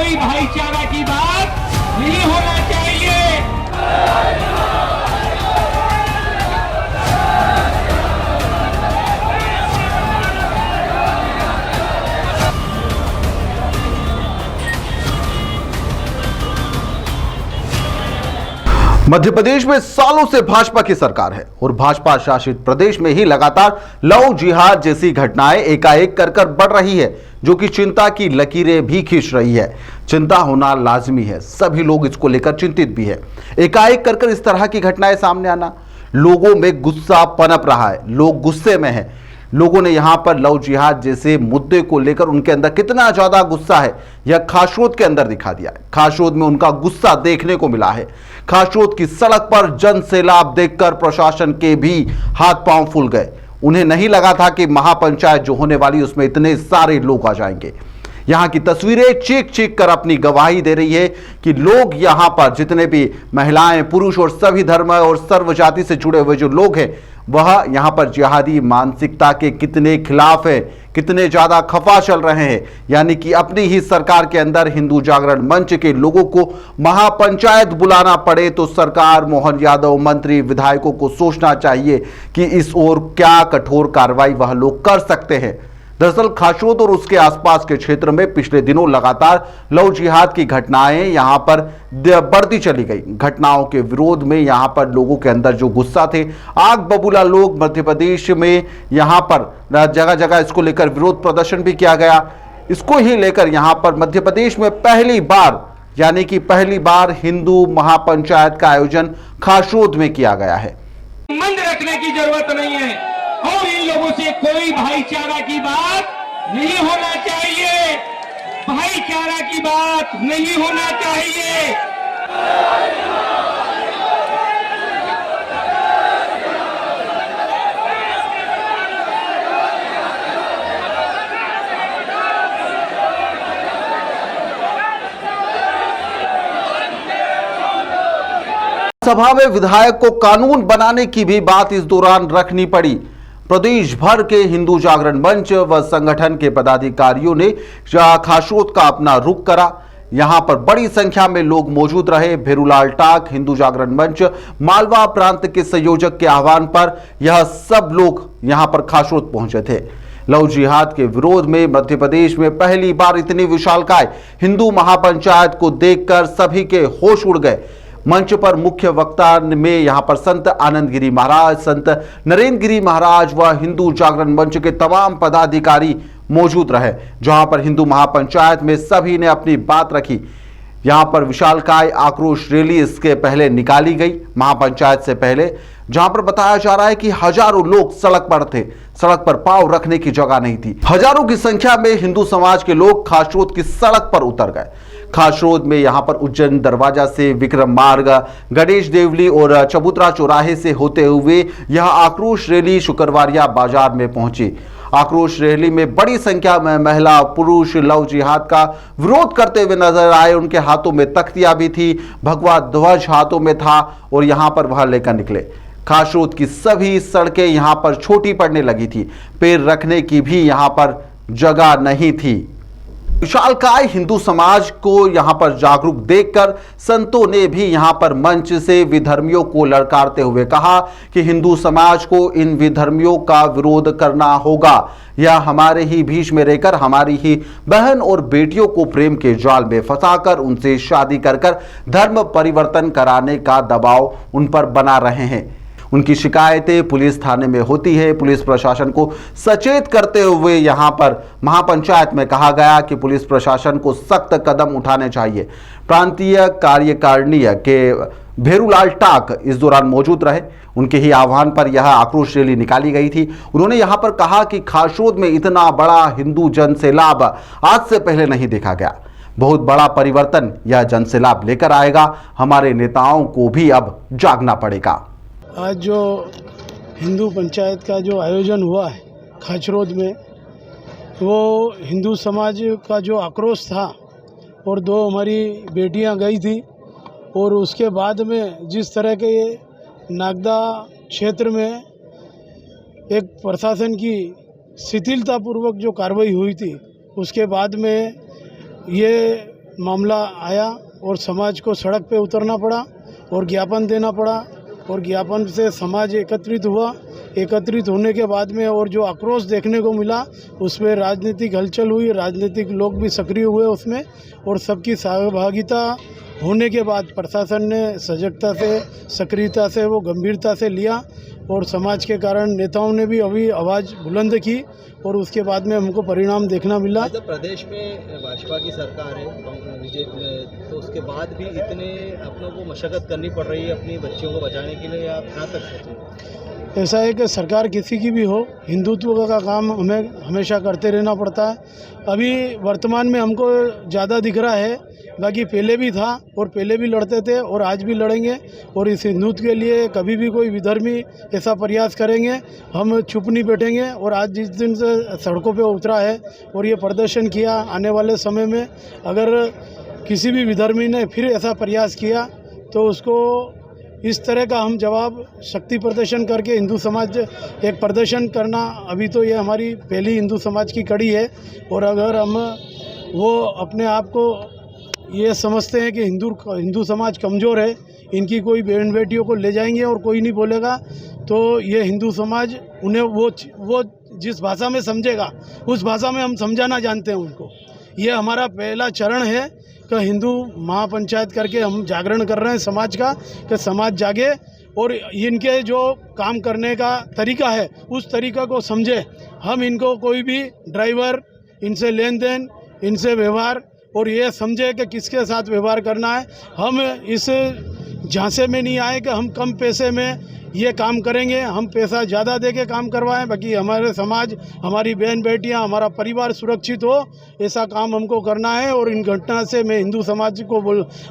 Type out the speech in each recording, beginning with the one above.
कोई भाईचारा की बात नहीं होना चाहिए। मध्य प्रदेश में सालों से भाजपा की सरकार है और भाजपा शासित प्रदेश में ही लगातार लव जिहाद जैसी घटनाएं एकाएक कर बढ़ रही है, जो कि चिंता की लकीरें भी खींच रही है। चिंता होना लाजमी है, सभी लोग इसको लेकर चिंतित भी है। एकाएक कर इस तरह की घटनाएं सामने आना, लोगों में गुस्सा पनप रहा है, लोग गुस्से में हैं। लोगों ने यहां पर लव जिहाद जैसे मुद्दे को लेकर उनके अंदर कितना ज्यादा गुस्सा है यह खासरोद के अंदर दिखा दिया है। खासरोद में उनका गुस्सा देखने को मिला है। खासरोद की सड़क पर जन सैलाब देखकर प्रशासन के भी हाथ पांव फूल गए। उन्हें नहीं लगा था कि महापंचायत जो होने वाली उसमें इतने सारे लोग आ जाएंगे। यहां की तस्वीरें चीख चीख कर अपनी गवाही दे रही है कि लोग यहां पर जितने भी महिलाएं, पुरुष और सभी धर्म और सर्व जाति से जुड़े हुए जो लोग हैं वह यहां पर जिहादी मानसिकता के कितने खिलाफ है, कितने ज्यादा खफा चल रहे हैं। यानी कि अपनी ही सरकार के अंदर हिंदू जागरण मंच के लोगों को महापंचायत बुलाना पड़े तो सरकार, मोहन यादव, मंत्री, विधायकों को सोचना चाहिए कि इस ओर क्या कठोर कार्रवाई वह लोग कर सकते हैं। दरअसल खासरोद और उसके आसपास के क्षेत्र में पिछले दिनों लगातार लव जिहाद की घटनाएं यहां पर बढ़ती चली गई। घटनाओं के विरोध में यहां पर लोगों के अंदर जो गुस्सा थे, आग बबूला लोग मध्य प्रदेश में यहां पर जगह जगह इसको लेकर विरोध प्रदर्शन भी किया गया। इसको ही लेकर यहां पर मध्य प्रदेश में पहली बार यानी कि पहली बार हिंदू महापंचायत का आयोजन खासरोद में किया गया है। संबंध रखने की जरूरत नहीं है और इन लोगों से कोई भाईचारा की बात नहीं होना चाहिए। भाईचारा की बात नहीं होना चाहिए। सभा में विधायक को कानून बनाने की भी बात इस दौरान रखनी पड़ी। प्रदेश भर के हिंदू जागरण मंच व संगठन के पदाधिकारियों ने खासरोद का अपना रुख करा। यहां पर बड़ी संख्या में लोग मौजूद रहे। भेरूलाल टाक, हिंदू जागरण मंच मालवा प्रांत के संयोजक के आह्वान पर यह सब लोग यहां पर खासरोद पहुंचे थे। लव जिहाद के विरोध में मध्य प्रदेश में पहली बार इतनी विशालकाय हिंदू महापंचायत को देखकर सभी के होश उड़ गए। मंच पर मुख्य वक्ता में यहां पर संत आनंद गिरी महाराज, संत नरेंद्र गिरी महाराज व हिंदू जागरण मंच के तमाम पदाधिकारी मौजूद रहे। जहां पर हिंदू महापंचायत में सभी ने अपनी बात रखी। यहां पर विशालकाय आक्रोश रैली इसके पहले निकाली गई महापंचायत से पहले, जहां पर बताया जा रहा है कि हजारों लोग सड़क पर थे। सड़क पर पांव रखने की जगह नहीं थी। हजारों की संख्या में हिंदू समाज के लोग खासरोद की सड़क पर उतर गए। खासरोद में यहां पर उज्जैन दरवाजा से विक्रम मार्ग, गणेश देवली और चबूतरा चौराहे से होते हुए यह आक्रोश रैली शुक्रवारिया बाजार में पहुंची। आक्रोश रैली में बड़ी संख्या में महिला, पुरुष लव जिहाद का विरोध करते हुए नजर आए। उनके हाथों में तख्तियां भी थी, भगवा ध्वज हाथों में था और यहां पर वह लेकर निकले। खासरोद की सभी सड़कें यहां पर छोटी पड़ने लगी थी। पैर रखने की भी यहां पर जगह नहीं थी। विशालकाय हिंदू समाज को यहां पर जागरूक देखकर संतों ने भी यहां पर मंच से विधर्मियों को ललकारते हुए कहा कि हिंदू समाज को इन विधर्मियों का विरोध करना होगा। यह हमारे ही बीच में रहकर हमारी ही बहन और बेटियों को प्रेम के जाल में फंसाकर उनसे शादी कर धर्म परिवर्तन कराने का दबाव उन पर बना रहे हैं। उनकी शिकायतें पुलिस थाने में होती है। पुलिस प्रशासन को सचेत करते हुए यहां पर महापंचायत में कहा गया कि पुलिस प्रशासन को सख्त कदम उठाने चाहिए। प्रांतीय कार्यकारिणी के भेरूलाल टाक इस दौरान मौजूद रहे। उनके ही आह्वान पर यह आक्रोश रैली निकाली गई थी। उन्होंने यहां पर कहा कि खासरोद में इतना बड़ा हिंदू जन सैलाब आज से पहले नहीं देखा गया। बहुत बड़ा परिवर्तन यह जन सैलाब लेकर आएगा। हमारे नेताओं को भी अब जागना पड़ेगा। आज जो हिंदू पंचायत का जो आयोजन हुआ है खासरोद में, वो हिंदू समाज का जो आक्रोश था और दो हमारी बेटियां गई थी और उसके बाद में जिस तरह के नागदा क्षेत्र में एक प्रशासन की शिथिलतापूर्वक जो कार्रवाई हुई थी, उसके बाद में ये मामला आया और समाज को सड़क पे उतरना पड़ा और ज्ञापन देना पड़ा और ज्ञापन से समाज एकत्रित हुआ। एकत्रित होने के बाद में और जो आक्रोश देखने को मिला उसमें राजनीतिक हलचल हुई, राजनीतिक लोग भी सक्रिय हुए उसमें और सबकी सहभागिता होने के बाद प्रशासन ने सजगता से, सक्रियता से, वो गंभीरता से लिया और समाज के कारण नेताओं ने भी अभी आवाज़ बुलंद की और उसके बाद में हमको परिणाम देखना मिला। जब प्रदेश में भाजपा की सरकार है तो उसके बाद भी इतने अपनों को मशक्कत करनी पड़ रही है अपनी बच्चियों को बचाने के लिए, आप कहाँ तक सोचें? ऐसा है कि सरकार किसी की भी हो, हिंदुत्व का काम हमें हमेशा करते रहना पड़ता है। अभी वर्तमान में हमको ज़्यादा दिख रहा है, बाकी पहले भी था और पहले भी लड़ते थे और आज भी लड़ेंगे और इस हिंदुत्व के लिए कभी भी कोई विधर्मी ऐसा प्रयास करेंगे हम चुप नहीं बैठेंगे। और आज जिस दिन से सड़कों पे उतरा है और ये प्रदर्शन किया, आने वाले समय में अगर किसी भी विधर्मी ने फिर ऐसा प्रयास किया तो उसको इस तरह का हम जवाब शक्ति प्रदर्शन करके हिंदू समाज एक प्रदर्शन करना, अभी तो ये हमारी पहली हिंदू समाज की कड़ी है। और अगर हम वो अपने आप को ये समझते हैं कि हिंदू समाज कमज़ोर है, इनकी कोई बहन बेटियों को ले जाएंगे और कोई नहीं बोलेगा, तो ये हिंदू समाज उन्हें वो जिस भाषा में समझेगा उस भाषा में हम समझाना जानते हैं उनको। ये हमारा पहला चरण है कि हिंदू महापंचायत करके हम जागरण कर रहे हैं समाज का, कि समाज जागे और इनके जो काम करने का तरीका है उस तरीका को समझे। हम इनको कोई भी ड्राइवर, इनसे लेन देन, इनसे व्यवहार और ये समझे कि किसके साथ व्यवहार करना है। हम इस झांसे में नहीं आए कि हम कम पैसे में ये काम करेंगे, हम पैसा ज़्यादा दे के काम करवाएं, बाकी हमारे समाज, हमारी बहन बेटियां, हमारा परिवार सुरक्षित हो, ऐसा काम हमको करना है। और इन घटना से मैं हिंदू समाज को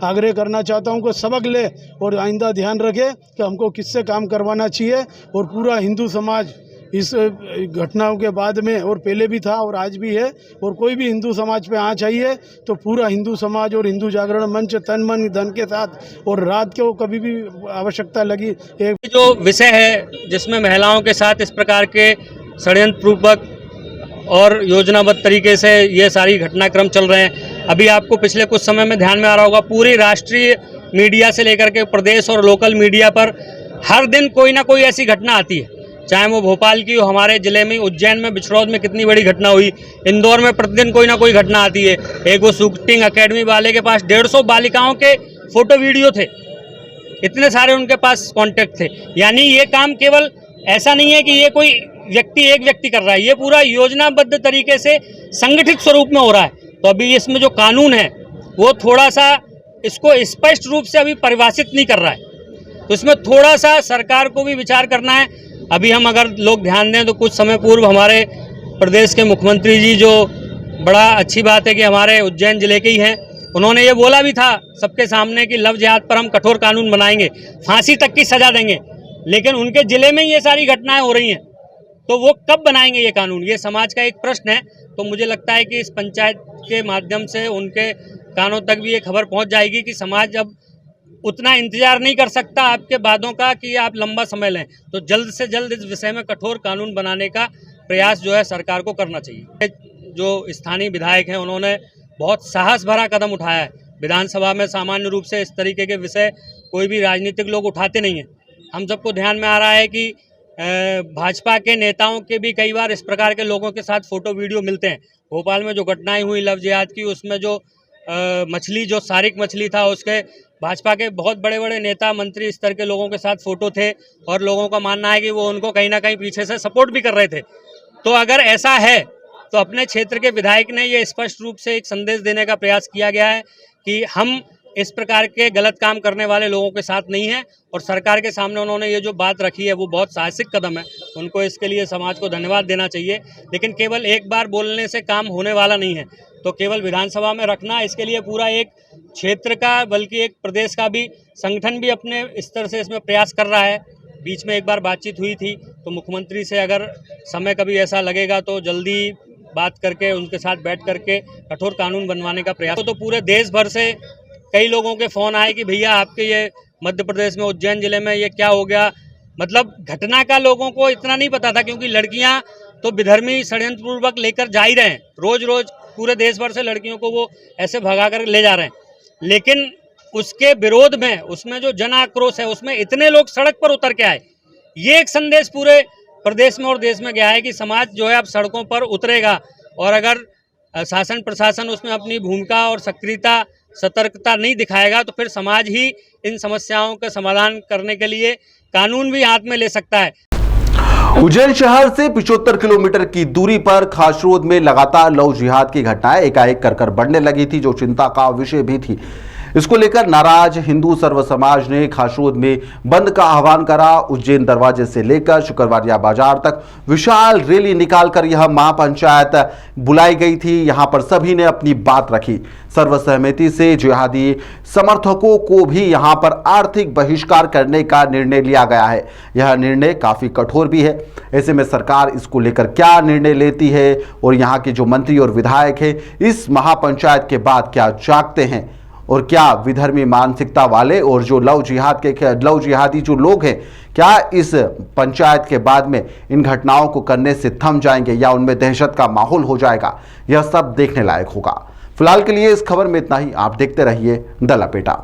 आग्रह करना चाहता हूं कि सबक ले और आइंदा ध्यान रखे कि हमको किससे काम करवाना चाहिए। और पूरा हिंदू समाज इस घटनाओं के बाद में और पहले भी था और आज भी है, और कोई भी हिंदू समाज पे आ चाहिए तो पूरा हिंदू समाज और हिंदू जागरण मंच तन मन धन के साथ और रात को कभी भी आवश्यकता लगी एक जो विषय है जिसमें महिलाओं के साथ इस प्रकार के षड्यंत्रपूर्वक और योजनाबद्ध तरीके से ये सारी घटनाक्रम चल रहे हैं। अभी आपको पिछले कुछ समय में ध्यान में आ रहा होगा, पूरी राष्ट्रीय मीडिया से लेकर के प्रदेश और लोकल मीडिया पर हर दिन कोई ना कोई ऐसी घटना आती है, चाहे वो भोपाल की हो, हमारे जिले में उज्जैन में बिछरौद में कितनी बड़ी घटना हुई, इंदौर में प्रतिदिन कोई ना कोई घटना आती है। एक वो शूटिंग एकेडमी वाले के पास 150 बालिकाओं के फोटो वीडियो थे, इतने सारे उनके पास कांटेक्ट थे। यानी ये काम केवल ऐसा नहीं है कि ये कोई एक व्यक्ति कर रहा है, ये पूरा योजनाबद्ध तरीके से संगठित स्वरूप में हो रहा है। तो अभी इसमें जो कानून है वो थोड़ा सा इसको स्पष्ट रूप से अभी परिभाषित नहीं कर रहा है, तो इसमें थोड़ा सा सरकार को भी विचार करना है। अभी हम अगर लोग ध्यान दें तो कुछ समय पूर्व हमारे प्रदेश के मुख्यमंत्री जी, जो बड़ा अच्छी बात है कि हमारे उज्जैन जिले के ही हैं, उन्होंने ये बोला भी था सबके सामने कि लव जिहाद पर हम कठोर कानून बनाएंगे, फांसी तक की सजा देंगे। लेकिन उनके जिले में ये सारी घटनाएं हो रही हैं, तो वो कब बनाएंगे ये कानून? ये समाज का एक प्रश्न है। तो मुझे लगता है कि इस पंचायत के माध्यम से उनके कानों तक भी ये खबर पहुँच जाएगी कि समाज अब उतना इंतजार नहीं कर सकता आपके वादों का कि आप लंबा समय लें, तो जल्द से जल्द इस विषय में कठोर कानून बनाने का प्रयास जो है सरकार को करना चाहिए। जो स्थानीय विधायक हैं उन्होंने बहुत साहस भरा कदम उठाया है। विधानसभा में सामान्य रूप से इस तरीके के विषय कोई भी राजनीतिक लोग उठाते नहीं हैं। हम सबको ध्यान में आ रहा है कि भाजपा के नेताओं के भी कई बार इस प्रकार के लोगों के साथ फोटो वीडियो मिलते हैं। भोपाल में जो घटनाएं हुई लव जिहाद की, उसमें जो मछली, जो सारिक मछली था, उसके भाजपा के बहुत बड़े बड़े नेता मंत्री स्तर के लोगों के साथ फोटो थे और लोगों का मानना है कि वो उनको कहीं ना कहीं पीछे से सपोर्ट भी कर रहे थे। तो अगर ऐसा है तो अपने क्षेत्र के विधायक ने ये स्पष्ट रूप से एक संदेश देने का प्रयास किया गया है कि हम इस प्रकार के गलत काम करने वाले लोगों के साथ नहीं हैं। और सरकार के सामने उन्होंने ये जो बात रखी है वो बहुत साहसिक कदम है, उनको इसके लिए समाज को धन्यवाद देना चाहिए। लेकिन केवल एक बार बोलने से काम होने वाला नहीं है, तो केवल विधानसभा में रखना, इसके लिए पूरा एक क्षेत्र का बल्कि एक प्रदेश का भी संगठन भी अपने स्तर से इसमें प्रयास कर रहा है। बीच में एक बार बातचीत हुई थी, तो मुख्यमंत्री से अगर समय कभी ऐसा लगेगा तो जल्दी बात करके उनके साथ बैठ करके कठोर कानून बनवाने का प्रयास। तो पूरे देश भर से कई लोगों के फ़ोन आए कि भैया आपके ये मध्य प्रदेश में उज्जैन जिले में ये क्या हो गया। मतलब घटना का लोगों को इतना नहीं पता था, क्योंकि लड़कियां तो विधर्मी षड्यंत्रपूर्वक लेकर जा ही रहे हैं। रोज रोज पूरे देश भर से लड़कियों को वो ऐसे भगा कर ले जा रहे हैं। लेकिन उसके विरोध में, उसमें जो जन आक्रोश है, उसमें इतने लोग सड़क पर उतर के आए। ये एक संदेश पूरे प्रदेश में और देश में गया है कि समाज जो है अब सड़कों पर उतरेगा, और अगर शासन प्रशासन उसमें अपनी भूमिका और सक्रियता सतर्कता नहीं दिखाएगा तो फिर समाज ही इन समस्याओं का समाधान करने के लिए कानून भी हाथ में ले सकता है। उज्जैन शहर से 75 किलोमीटर की दूरी पर खासरोद में लगातार लव जिहाद की घटनाएं एकाएक कर बढ़ने लगी थी, जो चिंता का विषय भी थी। इसको लेकर नाराज हिंदू सर्व समाज ने खासरोद में बंद का आह्वान करा। उज्जैन दरवाजे से लेकर शुक्रवारिया बाजार तक विशाल रैली निकालकर यह महापंचायत बुलाई गई थी। यहां पर सभी ने अपनी बात रखी। सर्वसहमति से जिहादी समर्थकों को भी यहां पर आर्थिक बहिष्कार करने का निर्णय लिया गया है। यह निर्णय काफी कठोर भी है। ऐसे में सरकार इसको लेकर क्या निर्णय लेती है और यहां के जो मंत्री और विधायक हैं इस महापंचायत के बाद क्या जागते हैं, और क्या विधर्मी मानसिकता वाले और जो लव जिहादी जो लोग हैं क्या इस पंचायत के बाद में इन घटनाओं को करने से थम जाएंगे या उनमें दहशत का माहौल हो जाएगा, यह सब देखने लायक होगा। फिलहाल के लिए इस खबर में इतना ही। आप देखते रहिए द लपेटा।